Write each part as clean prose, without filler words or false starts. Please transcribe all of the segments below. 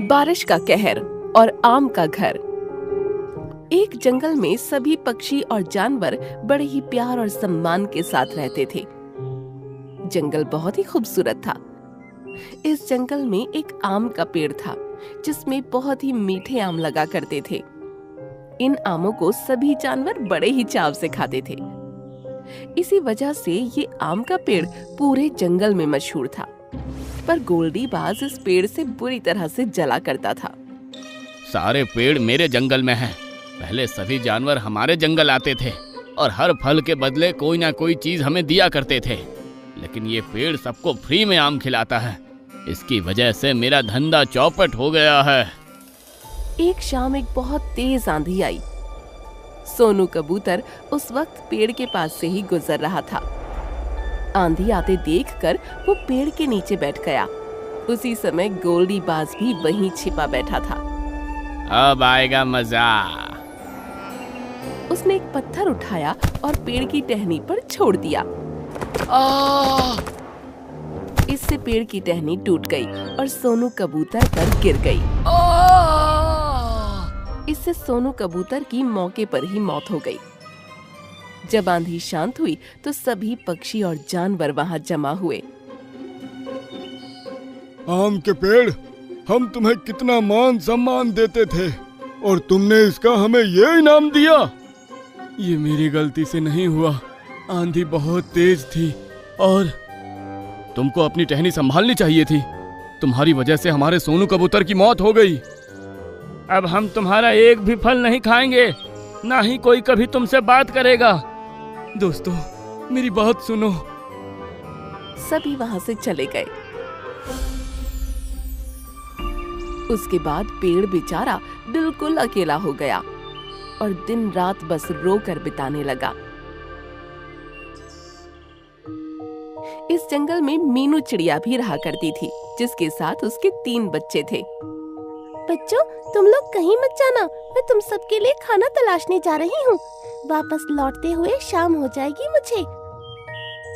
बारिश का कहर और आम का घर। एक जंगल में सभी पक्षी और जानवर बड़े ही प्यार और सम्मान के साथ रहते थे। जंगल बहुत ही खूबसूरत था। इस जंगल में एक आम का पेड़ था जिसमें बहुत ही मीठे आम लगा करते थे। इन आमों को सभी जानवर बड़े ही चाव से खाते थे। इसी वजह से ये आम का पेड़ पूरे जंगल में मशहूर था। पर गोल्डी बाज इस पेड़ से बुरी तरह से जला करता था। सारे पेड़ मेरे जंगल में हैं। पहले सभी जानवर हमारे जंगल आते थे और हर फल के बदले कोई ना कोई चीज हमें दिया करते थे, लेकिन ये पेड़ सबको फ्री में आम खिलाता है। इसकी वजह से मेरा धंधा चौपट हो गया है। एक शाम एक बहुत तेज आंधी आई। सोनू कबूतर उस वक्त पेड़ के पास से ही गुजर रहा था। आंधी आते देखकर वो पेड़ के नीचे बैठ गया। उसी समय गोल्डी बाज भी वहीं छिपा बैठा था। अब आएगा मजा। उसने एक पत्थर उठाया और पेड़ की टहनी पर छोड़ दिया। इससे पेड़ की टहनी टूट गई और सोनू कबूतर पर गिर गई। इससे सोनू कबूतर की मौके पर ही मौत हो गई। जब आंधी शांत हुई तो सभी पक्षी और जानवर वहां जमा हुए। आम के पेड़, हम तुम्हें कितना मान सम्मान देते थे और तुमने इसका हमें ये इनाम दिया। ये मेरी गलती से नहीं हुआ। आंधी बहुत तेज थी और तुमको अपनी टहनी संभालनी चाहिए थी। तुम्हारी वजह से हमारे सोनू कबूतर की मौत हो गई। अब हम तुम्हारा एक भी फल नहीं खाएंगे, ना ही कोई कभी तुमसे बात करेगा। दोस्तों, मेरी बात सुनो। सभी वहां से चले गए। उसके बाद पेड़ बेचारा बिल्कुल अकेला हो गया और दिन रात बस रोकर बिताने लगा। इस जंगल में मीनू चिड़िया भी रहा करती थी, जिसके साथ उसके 3 बच्चे थे। बच्चों, तुम लोग कहीं मत जाना, मैं तुम सबके लिए खाना तलाशने जा रही हूँ। वापस लौटते हुए शाम हो जाएगी मुझे।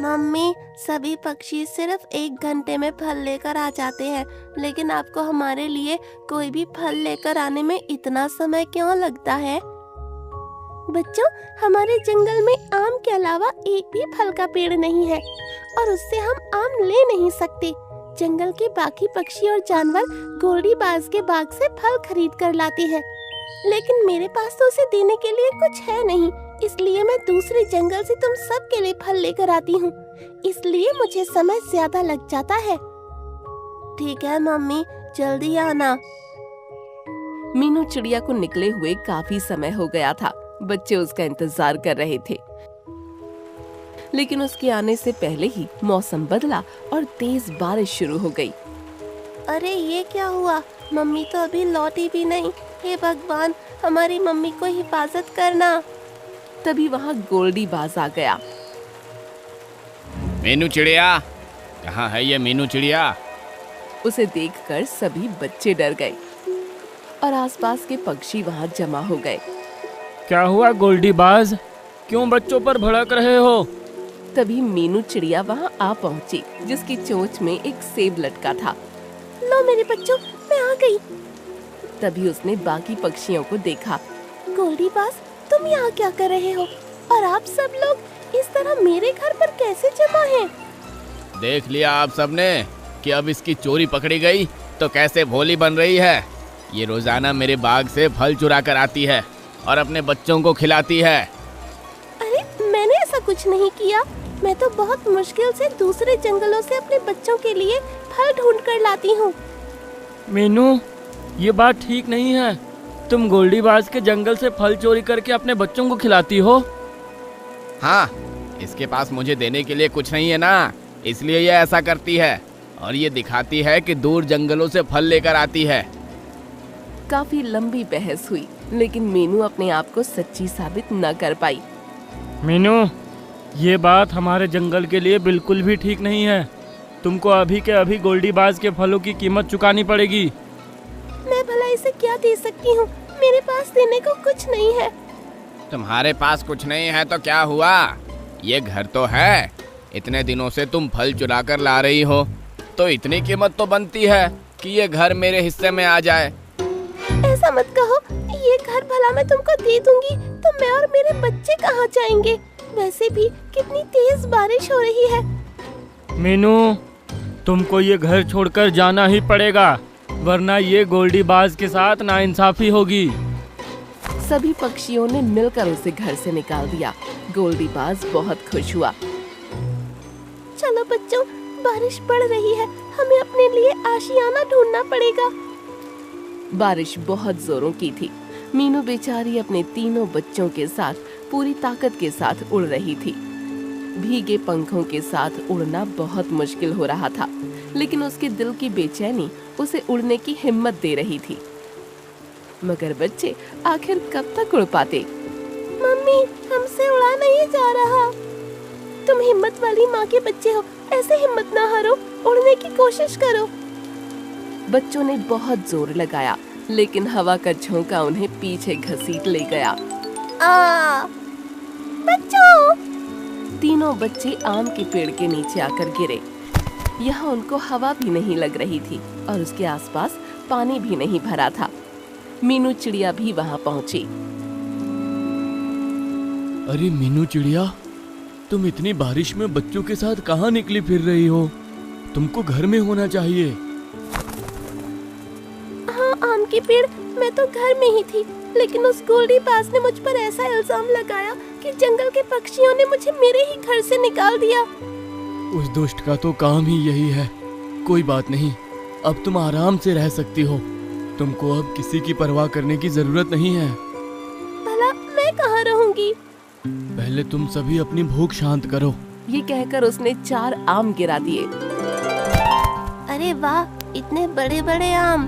मम्मी, सभी पक्षी सिर्फ 1 घंटे में फल लेकर आ जाते हैं, लेकिन आपको हमारे लिए कोई भी फल लेकर आने में इतना समय क्यों लगता है? बच्चों, हमारे जंगल में आम के अलावा एक भी फल का पेड़ नहीं है और उससे हम आम ले नहीं सकते। जंगल के बाकी पक्षी और जानवर गोल्डी बाज के बाग से फल खरीद कर लाते हैं, लेकिन मेरे पास तो उसे देने के लिए कुछ है नहीं, इसलिए मैं दूसरे जंगल से तुम सब के लिए फल लेकर आती हूँ। इसलिए मुझे समय ज्यादा लग जाता है। ठीक है मम्मी, जल्दी आना। मीनू चिड़िया को निकले हुए काफी समय हो गया था। बच्चे उसका इंतजार कर रहे थे, लेकिन उसके आने से पहले ही मौसम बदला और तेज बारिश शुरू हो गई। अरे ये क्या हुआ? मम्मी तो अभी लौटी भी नहीं। हे भगवान, हमारी मम्मी को हिफाजत करना। तभी वहाँ गोल्डी बाज आ गया। मीनू चिड़िया, कहाँ है ये मीनू चिड़िया? उसे देखकर सभी बच्चे डर गए और आसपास के पक्षी वहाँ जमा हो गए। क्या हुआ गोल्डी बाज, क्यों बच्चों पर भड़क रहे हो? तभी मीनू चिड़िया वहाँ आ पहुँची, जिसकी चोंच में एक सेब लटका था। लो मेरे बच्चों, मैं आ गई। तभी उसने बाकी पक्षियों को देखा। गोल्डी बाज, तुम यहाँ क्या कर रहे हो? और आप सब लोग इस तरह मेरे घर पर कैसे जमा हैं? देख लिया आप सबने कि अब इसकी चोरी पकड़ी गई तो कैसे भोली बन रही है। ये रोजाना मेरे बाग से फल चुरा कर आती है और अपने बच्चों को खिलाती है। अरे, मैंने ऐसा कुछ नहीं किया। मैं तो बहुत मुश्किल से दूसरे जंगलों से अपने बच्चों के लिए फल ढूंढ कर लाती हूँ। मीनू, ये बात ठीक नहीं है। तुम गोल्डी बाज के जंगल से फल चोरी करके अपने बच्चों को खिलाती हो। हाँ, इसके पास मुझे देने के लिए कुछ नहीं है ना, इसलिए ये ऐसा करती है और ये दिखाती है कि दूर जंगलों से फल लेकर आती है। काफी लंबी बहस हुई, लेकिन मीनू अपने आप को सच्ची साबित न कर पाई। मीनू, ये बात हमारे जंगल के लिए बिल्कुल भी ठीक नहीं है। तुमको अभी के अभी गोल्डी बाज के फलों की कीमत चुकानी पड़ेगी। मैं भला इसे क्या दे सकती हूँ? मेरे पास देने को कुछ नहीं है। तुम्हारे पास कुछ नहीं है तो क्या हुआ? ये घर तो है। इतने दिनों से तुम फल चुरा कर ला रही हो, तो इतनी कीमत तो बनती है। कि ये घर मेरे हिस्से में आ जाए। ऐसा मत कहो, ये घर भला मैं तुमको दे दूंगी तो मैं और मेरे बच्चे कहाँ जाएंगे? वैसे भी कितनी तेज बारिश हो रही है। मीनू, तुमको ये घर छोड़कर जाना ही पड़ेगा, वरना ये गोल्डी बाज के साथ नाइंसाफी होगी। सभी पक्षियों ने मिलकर उसे घर से निकाल दिया। गोल्डी बाज बहुत खुश हुआ। चलो बच्चों, बारिश पड़ रही है, हमें अपने लिए आशियाना ढूंढना पड़ेगा। बारिश बहुत जोरों की थी। मीनू बेचारी अपने तीनों बच्चों के साथ पूरी ताकत के साथ उड़ रही थी। भीगे पंखों के साथ उड़ना बहुत मुश्किल हो रहा था, लेकिन उसके दिल की बेचैनी उसे उड़ने की हिम्मत दे रही थी। मगर बच्चे आखिर कब तक उड़ पाते? मम्मी, हमसे उड़ा नहीं जा रहा। तुम हिम्मत वाली माँ के बच्चे हो, ऐसे हिम्मत ना हारो, उड़ने की कोशिश करो। बच्चों ने बहुत जोर लगाया, लेकिन हवा का झोंका उन्हें पीछे घसीट ले गया। बच्चों! तीनों बच्चे आम के पेड़ के नीचे आकर गिरे। यहाँ उनको हवा भी नहीं लग रही थी और उसके आसपास पानी भी नहीं भरा था। मीनू चिड़िया भी वहाँ पहुँची। अरे मीनू चिड़िया, तुम इतनी बारिश में बच्चों के साथ कहाँ निकली फिर रही हो? तुमको घर में होना चाहिए। हाँ आम के पेड़, मैं तो घर में ही थी, लेकिन उस गोल्डी बाज ने मुझ पर ऐसा इल्जाम लगाया कि जंगल के पक्षियों ने मुझे मेरे ही घर से निकाल दिया। उस दुष्ट का तो काम ही यही है। कोई बात नहीं, अब तुम आराम से रह सकती हो। तुमको अब किसी की परवाह करने की जरूरत नहीं है। भला मैं कहाँ रहूंगी? पहले तुम सभी अपनी भूख शांत करो। ये कहकर उसने 4 आम गिरा दिए। अरे वाह, इतने बड़े बड़े आम!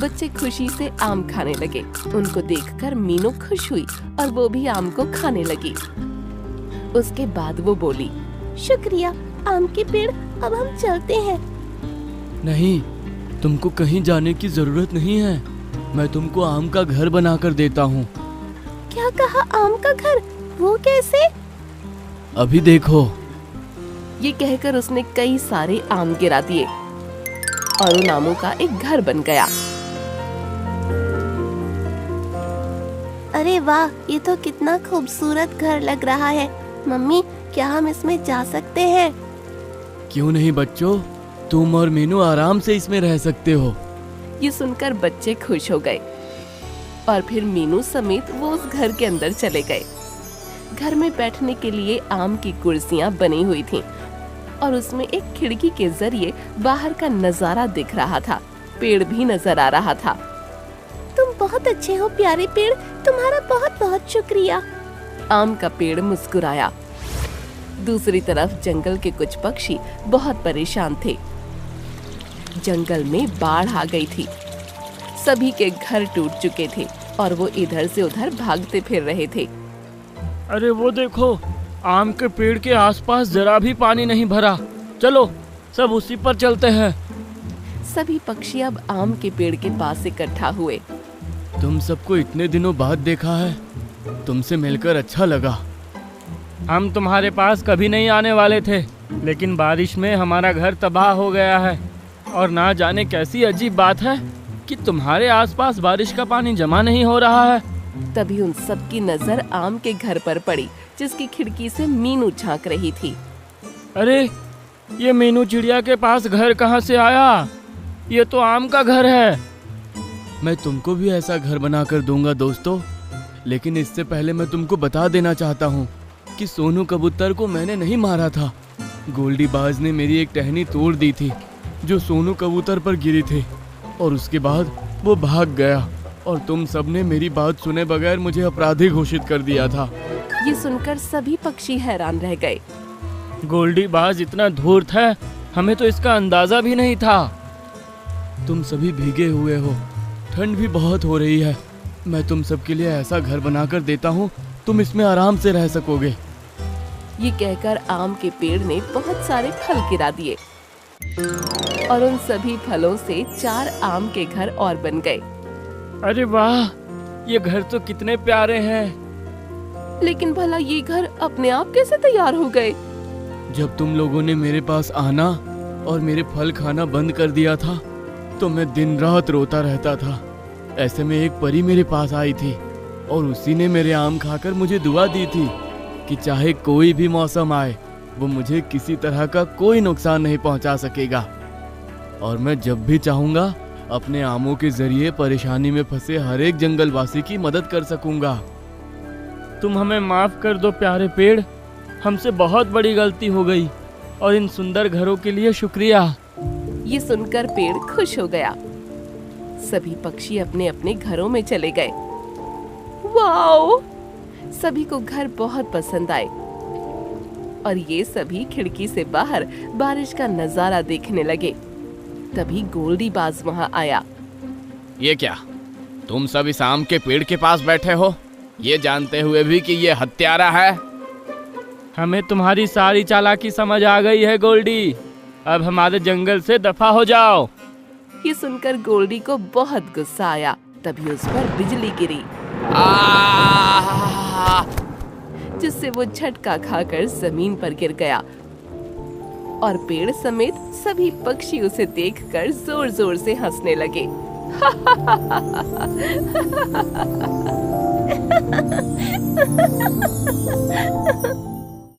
बच्चे खुशी से आम खाने लगे। उनको देखकर मीनू खुश हुई और वो भी आम को खाने लगी। उसके बाद वो बोली, शुक्रिया आम के पेड़, अब हम चलते हैं। नहीं, तुमको कहीं जाने की जरूरत नहीं है। मैं तुमको आम का घर बनाकर देता हूँ। क्या कहा? आम का घर? वो कैसे? अभी देखो। ये कहकर उसने कई सारे आम गिरा दिए और उन आमों का एक घर बन गया। अरे वाह, ये तो कितना खूबसूरत घर लग रहा है। मम्मी, क्या हम इसमें जा सकते हैं? क्यों नहीं बच्चों, तुम और मीनू आराम से इसमें रह सकते हो। ये सुनकर बच्चे खुश हो गए और फिर मीनू समेत वो उस घर के अंदर चले गए। घर में बैठने के लिए आम की कुर्सियां बनी हुई थीं और उसमें एक खिड़की के जरिए बाहर का नजारा दिख रहा था। पेड़ भी नजर आ रहा था। तुम बहुत अच्छे हो प्यारे पेड़, तुम्हारा बहुत बहुत शुक्रिया। आम का पेड़ मुस्कुराया। दूसरी तरफ जंगल के कुछ पक्षी बहुत परेशान थे। जंगल में बाढ़ आ गई थी। सभी के घर टूट चुके थे और वो इधर से उधर भागते फिर रहे थे। अरे वो देखो, आम के पेड़ के आसपास जरा भी पानी नहीं भरा। चलो सब उसी पर चलते हैं। सभी पक्षी अब आम के पेड़ के पास इकट्ठा हुए। तुम सबको इतने दिनों बाद देखा है, तुमसे मिलकर अच्छा लगा। हम तुम्हारे पास कभी नहीं आने वाले थे, लेकिन बारिश में हमारा घर तबाह हो गया है। और ना जाने कैसी अजीब बात है कि तुम्हारे आसपास बारिश का पानी जमा नहीं हो रहा है। तभी उन सब की नजर आम के घर पर पड़ी, जिसकी खिड़की से मीनू झांक रही थी। अरे, ये मीनू चिड़िया के पास घर कहाँ से आया? ये तो आम का घर है। मैं तुमको भी ऐसा घर बनाकर दूंगा दोस्तों, लेकिन इससे पहले मैं तुमको बता देना चाहता हूँ कि सोनू कबूतर को मैंने नहीं मारा था। गोल्डी बाज ने मेरी एक टहनी तोड़ दी थी जो सोनू कबूतर पर गिरी थी, और उसके बाद वो भाग गया और तुम सबने मेरी बात सुने बगैर मुझे अपराधी घोषित कर दिया था। ये सुनकर सभी पक्षी हैरान रह गए। गोल्डी बाज इतना धूर्त है, हमें तो इसका अंदाजा भी नहीं था। तुम सभी भीगे हुए हो, ठंड भी बहुत हो रही है। मैं तुम सबके लिए ऐसा घर बनाकर देता हूँ, तुम इसमें आराम से रह सकोगे। ये कहकर आम के पेड़ ने बहुत सारे फल गिरा दिए और उन सभी फलों से 4 आम के घर और बन गए। अरे वाह, ये घर तो कितने प्यारे हैं। लेकिन भला ये घर अपने आप कैसे तैयार हो गए? जब तुम लोगों ने मेरे पास आना और मेरे फल खाना बंद कर दिया था, तो मैं दिन रात रोता रहता था। ऐसे में एक परी मेरे पास आई थी और उसी ने मेरे आम खाकर मुझे दुआ दी थी कि चाहे कोई भी मौसम आए वो मुझे किसी तरह का कोई नुकसान नहीं पहुंचा सकेगा और मैं जब भी चाहूंगा अपने आमों के जरिए परेशानी में फंसे हर एक जंगलवासी की मदद कर सकूंगा। तुम हमें माफ कर दो प्यारे पेड़, हमसे बहुत बड़ी गलती हो गई और इन सुंदर घरों के लिए शुक्रिया। ये सुनकर पेड़ खुश हो गया। सभी पक्षी अपने अपने घरों में चले गए। वाओ! सभी को घर बहुत पसंद आए और ये सभी खिड़की से बाहर बारिश का नजारा देखने लगे। तभी गोल्डी बाज वहां आया। ये क्या, तुम सब इस आम के पेड़ के पास बैठे हो, ये जानते हुए भी कि ये हत्यारा है? हमें तुम्हारी सारी चालाकी समझ आ गई है गोल्डी, अब हमारे जंगल से दफा हो जाओ। ये सुनकर गोल्डी को बहुत गुस्सा आया। तभी उस पर बिजली गिरी जिससे वो झटका खाकर जमीन पर गिर गया और पेड़ समेत सभी पक्षी उसे देखकर जोर जोर से हंसने लगे।